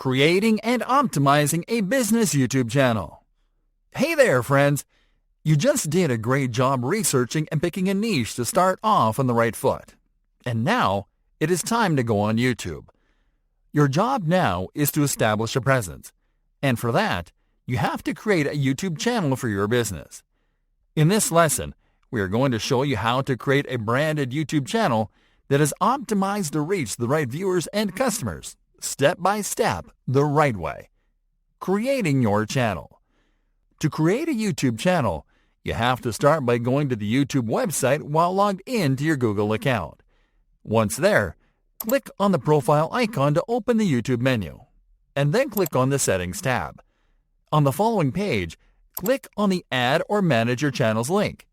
Creating and optimizing a business YouTube channel. Hey there, friends! You just did a great job researching and picking a niche to start off on the right foot. And now, it is time to go on YouTube. Your job now is to establish a presence. And for that, you have to create a YouTube channel for your business. In this lesson, we are going to show you how to create a branded YouTube channel that is optimized to reach the right viewers and customers, step by step, the right way. Creating your channel. To create a YouTube channel, you have to start by going to the YouTube website while logged in to your Google account. Once there, click on the profile icon to open the YouTube menu, and then click on the Settings tab. On the following page, click on the Add or Manage Your Channels link.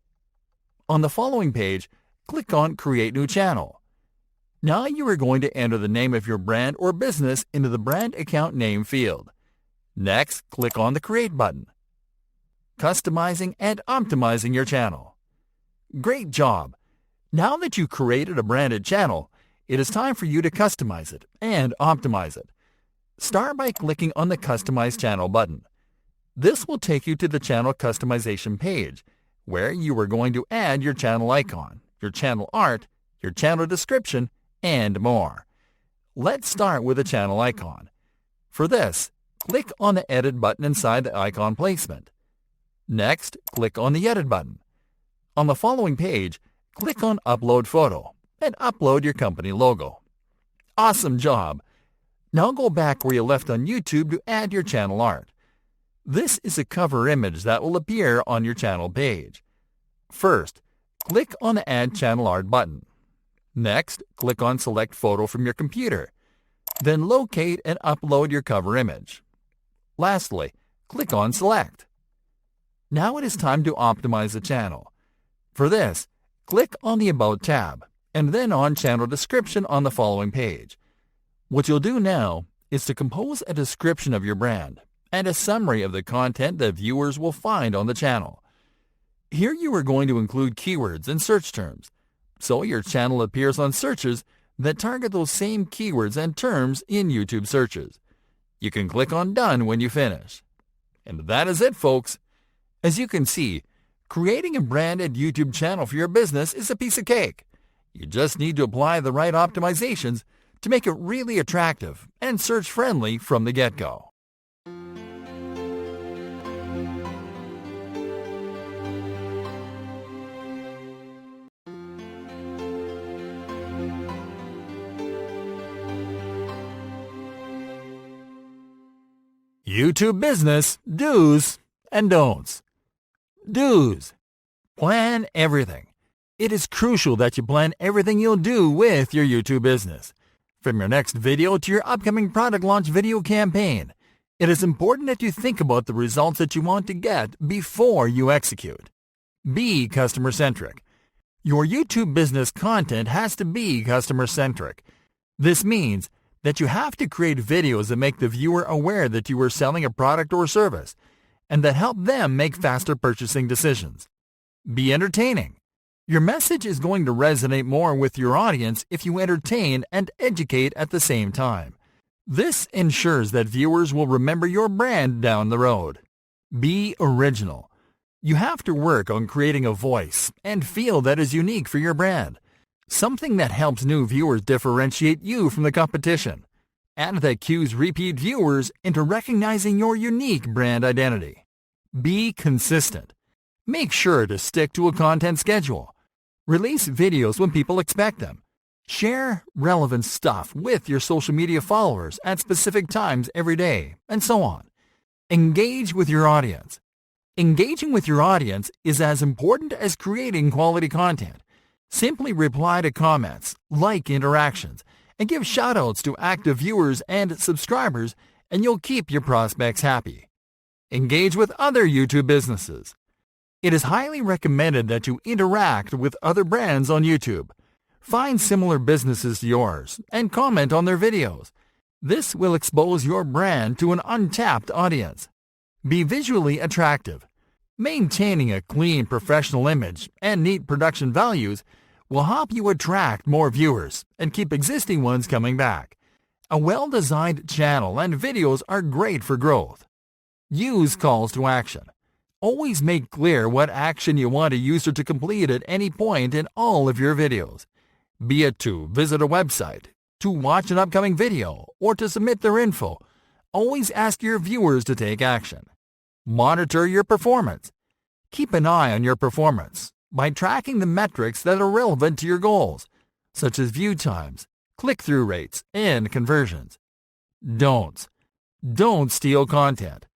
On the following page, click on Create New Channel. Now you are going to enter the name of your brand or business into the Brand Account Name field. Next, click on the Create button. Customizing and optimizing your channel. Great job! Now that you created a branded channel, it is time for you to customize it and optimize it. Start by clicking on the Customize Channel button. This will take you to the channel customization page, where you are going to add your channel icon, your channel art, your channel description, and more. Let's start with the channel icon. For this, click on the Edit button inside the icon placement. Next, click on the Edit button. On the following page, click on Upload Photo and upload your company logo. Awesome job! Now go back where you left on YouTube to add your channel art. This is a cover image that will appear on your channel page. First, click on the Add Channel Art button. Next, click on Select Photo from your computer. Then locate and upload your cover image. Lastly, click on Select. Now it is time to optimize the channel. For this, click on the About tab and then on Channel Description on the following page. What you'll do now is to compose a description of your brand and a summary of the content that viewers will find on the channel. Here you are going to include keywords and search terms, so your channel appears on searches that target those same keywords and terms in YouTube searches. You can click on Done when you finish. And that is it, folks. As you can see, creating a branded YouTube channel for your business is a piece of cake. You just need to apply the right optimizations to make it really attractive and search-friendly from the get-go. YouTube business do's and don'ts. Do's. Plan everything. It is crucial that you plan everything you'll do with your YouTube business. From your next video to your upcoming product launch video campaign, it is important that you think about the results that you want to get before you execute. Be customer-centric. Your YouTube business content has to be customer-centric. This means that you have to create videos that make the viewer aware that you are selling a product or service, and that help them make faster purchasing decisions. Be entertaining. Your message is going to resonate more with your audience if you entertain and educate at the same time. This ensures that viewers will remember your brand down the road. Be original. You have to work on creating a voice and feel that is unique for your brand. Something that helps new viewers differentiate you from the competition, and that cues repeat viewers into recognizing your unique brand identity. Be consistent. Make sure to stick to a content schedule. Release videos when people expect them. Share relevant stuff with your social media followers at specific times every day, and so on. Engage with your audience. Engaging with your audience is as important as creating quality content. Simply reply to comments, like interactions, and give shoutouts to active viewers and subscribers, and you'll keep your prospects happy. Engage with other YouTube businesses. It is highly recommended that you interact with other brands on YouTube. Find similar businesses to yours and comment on their videos. This will expose your brand to an untapped audience. Be visually attractive. Maintaining a clean professional image and neat production values will help you attract more viewers and keep existing ones coming back. A well-designed channel and videos are great for growth. Use calls to action. Always make clear what action you want a user to complete at any point in all of your videos, be it to visit a website, to watch an upcoming video, or to submit their info. Always ask your viewers to take action. Monitor your performance. Keep an eye on your performance by tracking the metrics that are relevant to your goals, such as view times, click-through rates, and conversions. Don'ts. Don't steal content.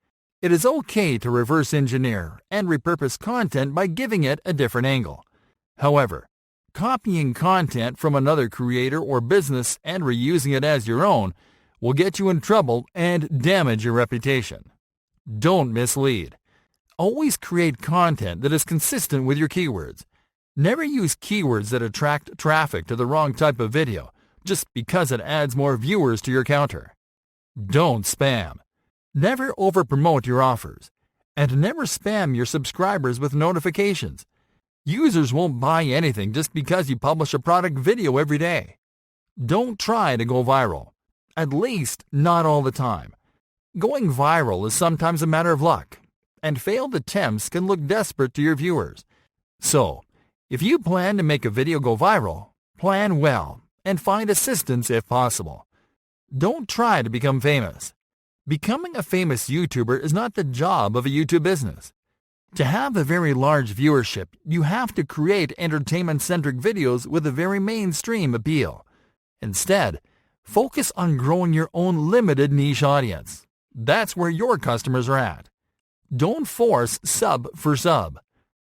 It is okay to reverse engineer and repurpose content by giving it a different angle. However, copying content from another creator or business and reusing it as your own will get you in trouble and damage your reputation. Don't mislead. Always create content that is consistent with your keywords. Never use keywords that attract traffic to the wrong type of video just because it adds more viewers to your counter. Don't spam. Never overpromote your offers, and never spam your subscribers with notifications. Users won't buy anything just because you publish a product video every day. Don't try to go viral, at least not all the time. Going viral is sometimes a matter of luck, and failed attempts can look desperate to your viewers. So, if you plan to make a video go viral, plan well and find assistance if possible. Don't try to become famous. Becoming a famous YouTuber is not the job of a YouTube business. To have a very large viewership, you have to create entertainment-centric videos with a very mainstream appeal. Instead, focus on growing your own limited niche audience. That's where your customers are at. Don't force sub for sub.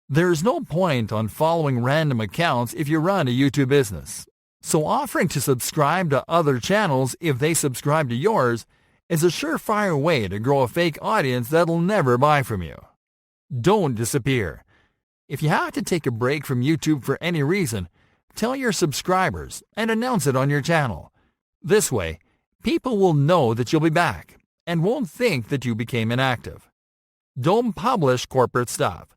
There is no point on following random accounts if you run a YouTube business. So offering to subscribe to other channels if they subscribe to yours is a surefire way to grow a fake audience that'll never buy from you. Don't disappear. If you have to take a break from YouTube for any reason, tell your subscribers and announce it on your channel. This way, people will know that you'll be back and won't think that you became inactive. Don't publish corporate stuff.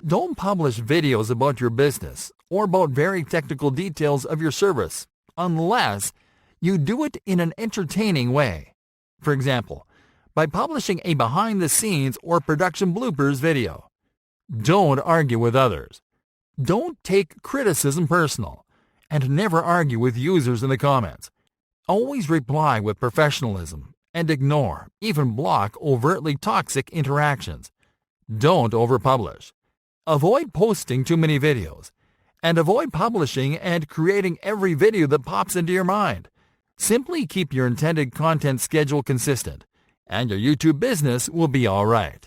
Don't publish videos about your business or about very technical details of your service unless you do it in an entertaining way. For example, by publishing a behind-the-scenes or production bloopers video. Don't argue with others. Don't take criticism personal, and never argue with users in the comments. Always reply with professionalism and ignore, even block overtly toxic interactions. Don't overpublish. Avoid posting too many videos, and avoid publishing and creating every video that pops into your mind. Simply keep your intended content schedule consistent, and your YouTube business will be all right.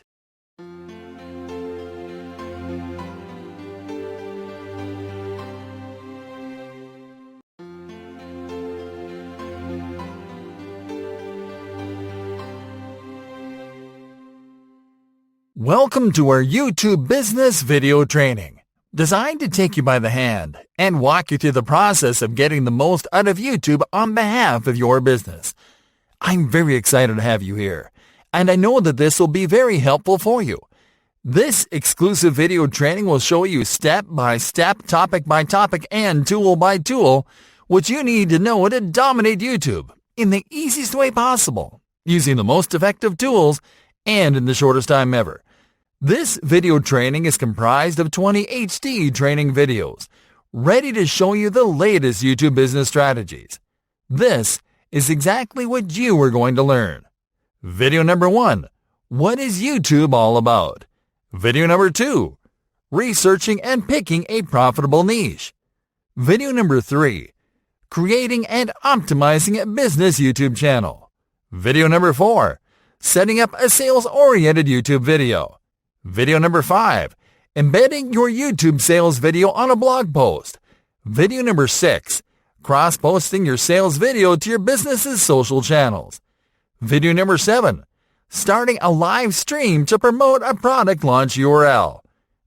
Welcome to our YouTube business video training, designed to take you by the hand and walk you through the process of getting the most out of YouTube on behalf of your business. I'm very excited to have you here, and I know that this will be very helpful for you. This exclusive video training will show you step by step, topic by topic, and tool by tool what you need to know to dominate YouTube in the easiest way possible, using the most effective tools and in the shortest time ever. This video training is comprised of 20 HD training videos, ready to show you the latest YouTube business strategies. This is exactly what you are going to learn. Video number 1, what is YouTube all about? Video number 2, researching and picking a profitable niche. Video number 3, creating and optimizing a business YouTube channel. Video number 4, setting up a sales-oriented YouTube video. Video number 5, embedding your YouTube sales video on a blog post. Video number 6, cross-posting your sales video to your business's social channels. Video number 7, starting a live stream to promote a product launch URL.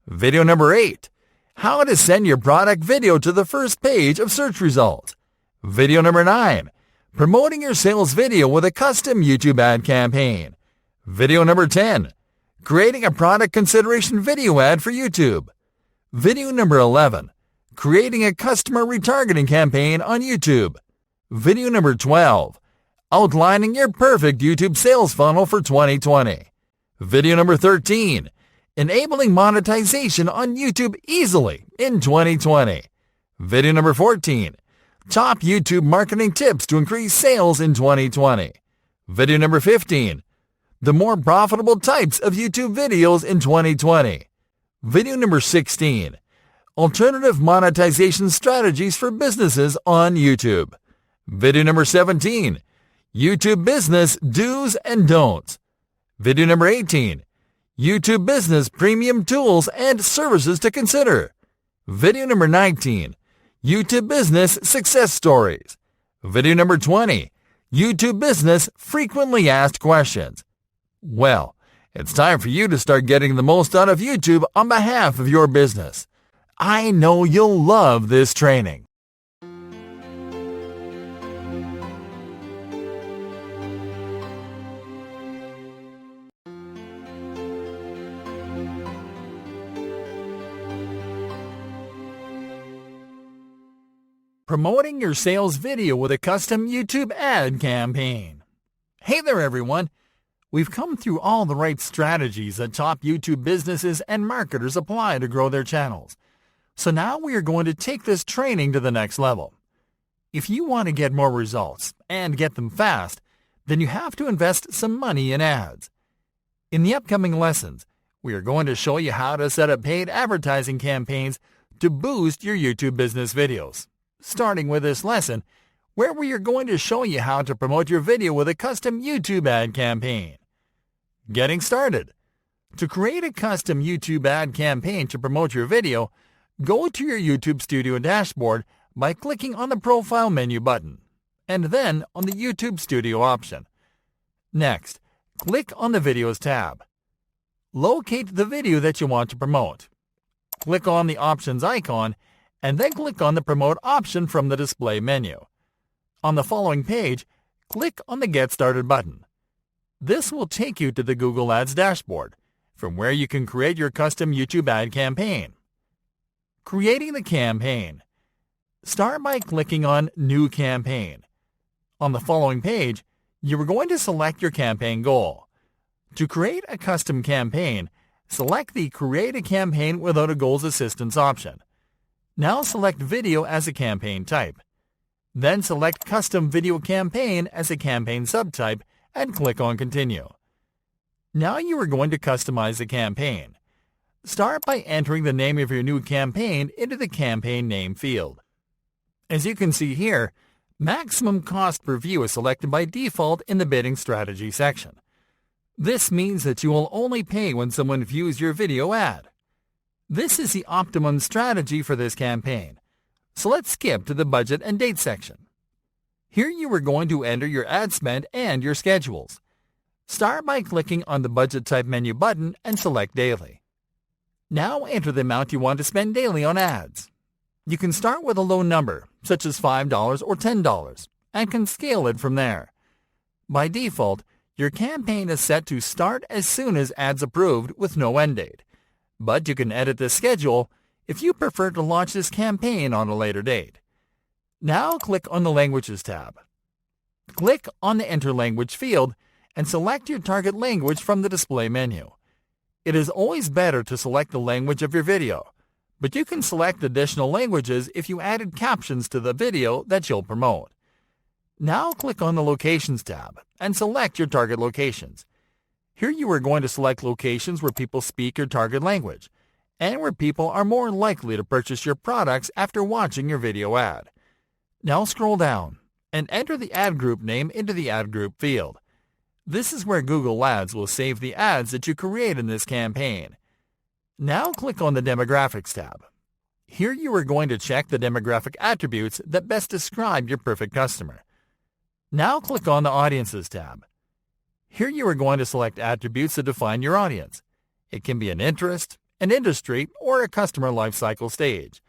Video number 8, how to send your product video to the first page of search results. Video number 9, promoting your sales video with a custom YouTube ad campaign. Video number 10, creating a product consideration video ad for YouTube. Video number 11, creating a customer retargeting campaign on YouTube. Video number 12, outlining your perfect YouTube sales funnel for 2020. Video number 13, enabling monetization on YouTube easily in 2020. Video number 14, top YouTube marketing tips to increase sales in 2020. Video number 15, the more profitable types of YouTube videos in 2020. Video number 16, alternative monetization strategies for businesses on YouTube. Video number 17, YouTube business do's and don'ts. Video number 18, YouTube business premium tools and services to consider. Video number 19, YouTube business success stories. Video number 20, YouTube business frequently asked questions. Well, it's time for you to start getting the most out of YouTube on behalf of your business. I know you'll love this training. Promoting your sales video with a custom YouTube ad campaign. Hey there everyone! We've come through all the right strategies that top YouTube businesses and marketers apply to grow their channels. So now we are going to take this training to the next level. If you want to get more results and get them fast, then you have to invest some money in ads. In the upcoming lessons, we are going to show you how to set up paid advertising campaigns to boost your YouTube business videos. Starting with this lesson, where we are going to show you how to promote your video with a custom YouTube ad campaign. Getting started. To create a custom YouTube ad campaign to promote your video, go to your YouTube Studio dashboard by clicking on the Profile menu button, and then on the YouTube Studio option. Next, click on the Videos tab. Locate the video that you want to promote. Click on the Options icon, and then click on the Promote option from the display menu. On the following page, click on the Get Started button. This will take you to the Google Ads dashboard, from where you can create your custom YouTube ad campaign. Creating the campaign. Start by clicking on New Campaign. On the following page, you are going to select your campaign goal. To create a custom campaign, select the Create a Campaign Without a Goals Assistance option. Now select Video as a campaign type. Then select Custom Video Campaign as a campaign subtype and click on Continue. Now you are going to customize the campaign. Start by entering the name of your new campaign into the campaign name field. As you can see here, maximum cost per view is selected by default in the bidding strategy section. This means that you will only pay when someone views your video ad. This is the optimum strategy for this campaign. So let's skip to the budget and date section. Here you are going to enter your ad spend and your schedules. Start by clicking on the Budget Type menu button and select Daily. Now enter the amount you want to spend daily on ads. You can start with a low number, such as $5 or $10, and can scale it from there. By default, your campaign is set to start as soon as ads approved with no end date. But you can edit this schedule if you prefer to launch this campaign on a later date. Now click on the Languages tab. Click on the Enter Language field and select your target language from the display menu. It is always better to select the language of your video, but you can select additional languages if you added captions to the video that you'll promote. Now click on the Locations tab and select your target locations. Here you are going to select locations where people speak your target language, and where people are more likely to purchase your products after watching your video ad. Now scroll down and enter the ad group name into the ad group field. This is where Google Ads will save the ads that you create in this campaign. Now click on the Demographics tab. Here you are going to check the demographic attributes that best describe your perfect customer. Now click on the Audiences tab. Here you are going to select attributes that define your audience. It can be an interest, an industry, or a customer lifecycle stage.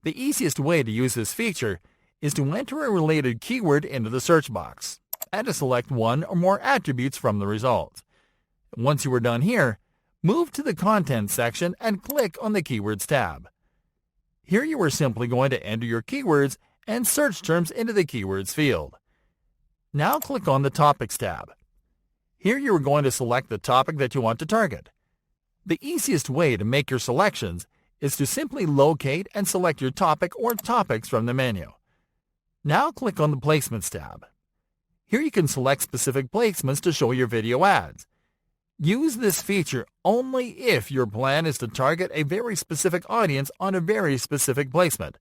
The easiest way to use this feature is to enter a related keyword into the search box and to select one or more attributes from the results. Once you are done here, move to the Content section and click on the Keywords tab. Here you are simply going to enter your keywords and search terms into the Keywords field. Now click on the Topics tab. Here you are going to select the topic that you want to target. The easiest way to make your selections is to simply locate and select your topic or topics from the menu. Now click on the Placements tab. Here you can select specific placements to show your video ads. Use this feature only if your plan is to target a very specific audience on a very specific placement,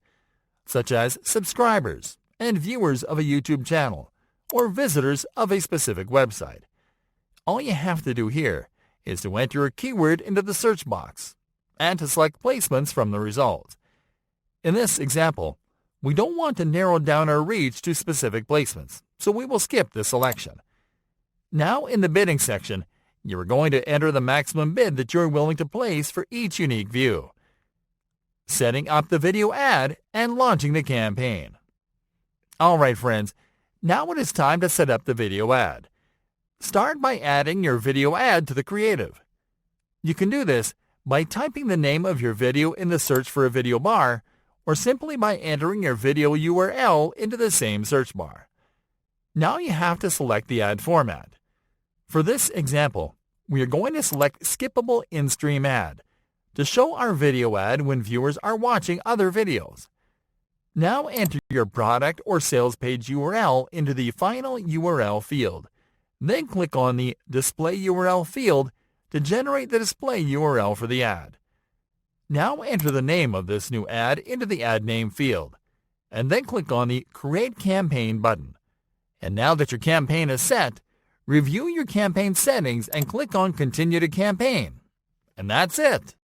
such as subscribers and viewers of a YouTube channel or visitors of a specific website. All you have to do here is to enter a keyword into the search box and to select placements from the results. In this example, we don't want to narrow down our reach to specific placements, so we will skip this selection. Now in the bidding section, you are going to enter the maximum bid that you're willing to place for each unique view, setting up the video ad, and launching the campaign. Alright friends, now it is time to set up the video ad. Start by adding your video ad to the creative. You can do this by typing the name of your video in the search for a video bar, or simply by entering your video URL into the same search bar. Now you have to select the ad format. For this example, we are going to select Skippable In-Stream Ad to show our video ad when viewers are watching other videos. Now enter your product or sales page URL into the final URL field. Then click on the Display URL field to generate the display URL for the ad. Now enter the name of this new ad into the Ad Name field, and then click on the Create Campaign button. And now that your campaign is set, review your campaign settings and click on Continue to Campaign. And that's it.